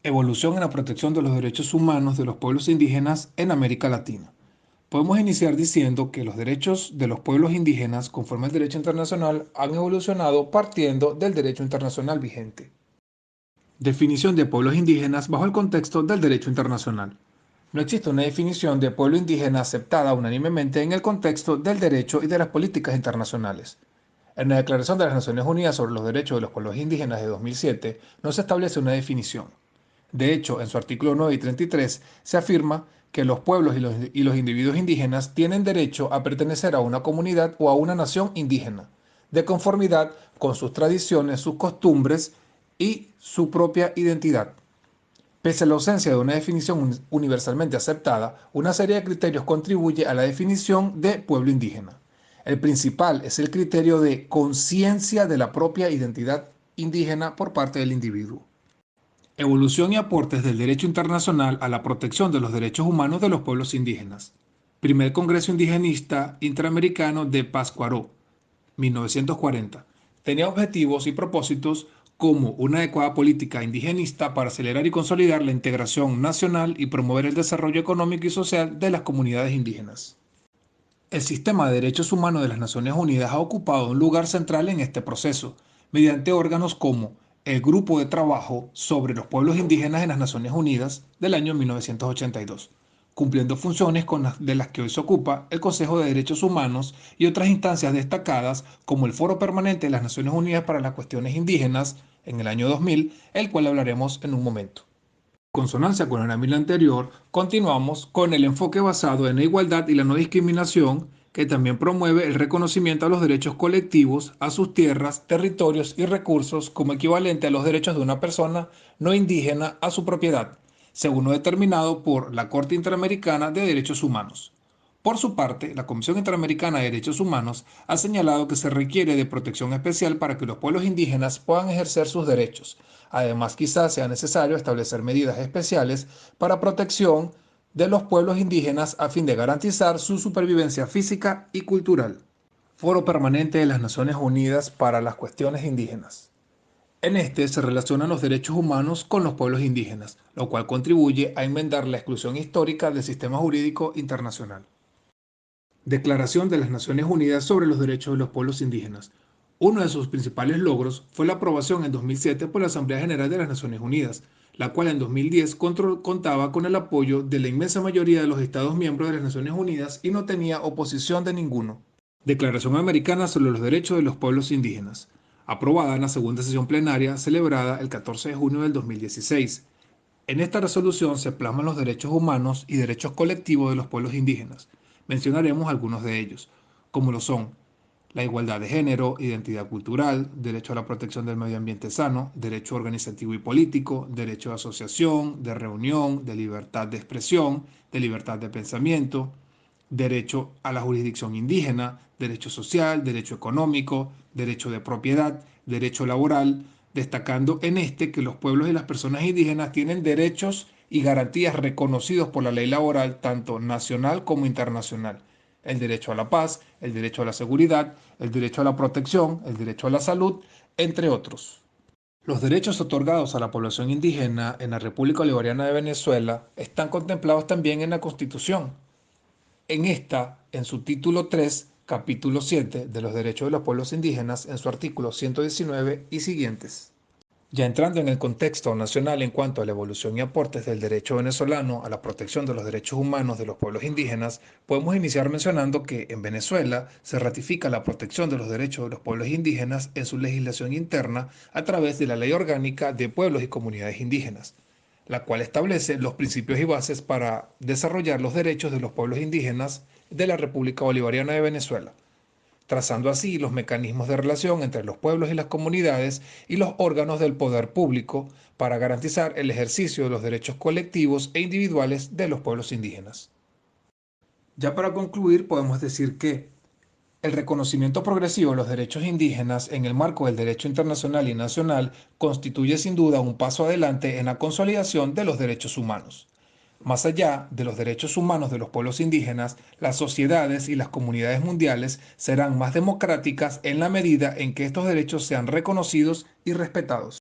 Evolución en la protección de los derechos humanos de los pueblos indígenas en América Latina. Podemos iniciar diciendo que los derechos de los pueblos indígenas, conforme al derecho internacional, han evolucionado partiendo del derecho internacional vigente. Definición de pueblos indígenas bajo el contexto del derecho internacional. No existe una definición de pueblo indígena aceptada unánimemente en el contexto del derecho y de las políticas internacionales. En la Declaración de las Naciones Unidas sobre los Derechos de los Pueblos Indígenas de 2007 no se establece una definición. De hecho, en su artículo 9 y 33 se afirma que los pueblos y los individuos indígenas tienen derecho a pertenecer a una comunidad o a una nación indígena, de conformidad con sus tradiciones, sus costumbres y su propia identidad. Pese a la ausencia de una definición universalmente aceptada, una serie de criterios contribuye a la definición de pueblo indígena. El principal es el criterio de conciencia de la propia identidad indígena por parte del individuo. Evolución y aportes del derecho internacional a la protección de los derechos humanos de los pueblos indígenas. Primer Congreso Indigenista Interamericano de Pátzcuaro, 1940. Tenía objetivos y propósitos como una adecuada política indigenista para acelerar y consolidar la integración nacional y promover el desarrollo económico y social de las comunidades indígenas. El sistema de derechos humanos de las Naciones Unidas ha ocupado un lugar central en este proceso, mediante órganos como el Grupo de Trabajo sobre los Pueblos Indígenas en las Naciones Unidas del año 1982, cumpliendo funciones de las que hoy se ocupa el Consejo de Derechos Humanos y otras instancias destacadas como el Foro Permanente de las Naciones Unidas para las Cuestiones Indígenas en el año 2000, el cual hablaremos en un momento. En consonancia con el ámbito anterior, continuamos con el enfoque basado en la igualdad y la no discriminación, que también promueve el reconocimiento a los derechos colectivos, a sus tierras, territorios y recursos como equivalente a los derechos de una persona no indígena a su propiedad, según lo determinado por la Corte Interamericana de Derechos Humanos. Por su parte, la Comisión Interamericana de Derechos Humanos ha señalado que se requiere de protección especial para que los pueblos indígenas puedan ejercer sus derechos. Además, quizás sea necesario establecer medidas especiales para protección de los pueblos indígenas a fin de garantizar su supervivencia física y cultural. Foro Permanente de las Naciones Unidas para las Cuestiones Indígenas. En este se relacionan los derechos humanos con los pueblos indígenas, lo cual contribuye a enmendar la exclusión histórica del sistema jurídico internacional. Declaración de las Naciones Unidas sobre los Derechos de los Pueblos Indígenas. Uno de sus principales logros fue la aprobación en 2007 por la Asamblea General de las Naciones Unidas, la cual en 2010 contaba con el apoyo de la inmensa mayoría de los Estados miembros de las Naciones Unidas y no tenía oposición de ninguno. Declaración Americana sobre los Derechos de los Pueblos Indígenas, aprobada en la segunda sesión plenaria celebrada el 14 de junio del 2016. En esta resolución se plasman los derechos humanos y derechos colectivos de los pueblos indígenas. Mencionaremos algunos de ellos, como lo son la igualdad de género, identidad cultural, derecho a la protección del medio ambiente sano, derecho organizativo y político, derecho de asociación, de reunión, de libertad de expresión, de libertad de pensamiento, derecho a la jurisdicción indígena, derecho social, derecho económico, derecho de propiedad, derecho laboral, destacando en este que los pueblos y las personas indígenas tienen derechos y garantías reconocidos por la ley laboral tanto nacional como internacional. El derecho a la paz, el derecho a la seguridad, el derecho a la protección, el derecho a la salud, entre otros. Los derechos otorgados a la población indígena en la República Bolivariana de Venezuela están contemplados también en la Constitución. En esta, en su título 3, capítulo 7 de los derechos de los pueblos indígenas, en su artículo 119 y siguientes. Ya entrando en el contexto nacional en cuanto a la evolución y aportes del derecho venezolano a la protección de los derechos humanos de los pueblos indígenas, podemos iniciar mencionando que en Venezuela se ratifica la protección de los derechos de los pueblos indígenas en su legislación interna a través de la Ley Orgánica de Pueblos y Comunidades Indígenas, la cual establece los principios y bases para desarrollar los derechos de los pueblos indígenas de la República Bolivariana de Venezuela, trazando así los mecanismos de relación entre los pueblos y las comunidades y los órganos del poder público para garantizar el ejercicio de los derechos colectivos e individuales de los pueblos indígenas. Ya para concluir, podemos decir que el reconocimiento progresivo de los derechos indígenas en el marco del derecho internacional y nacional constituye sin duda un paso adelante en la consolidación de los derechos humanos. Más allá de los derechos humanos de los pueblos indígenas, las sociedades y las comunidades mundiales serán más democráticas en la medida en que estos derechos sean reconocidos y respetados.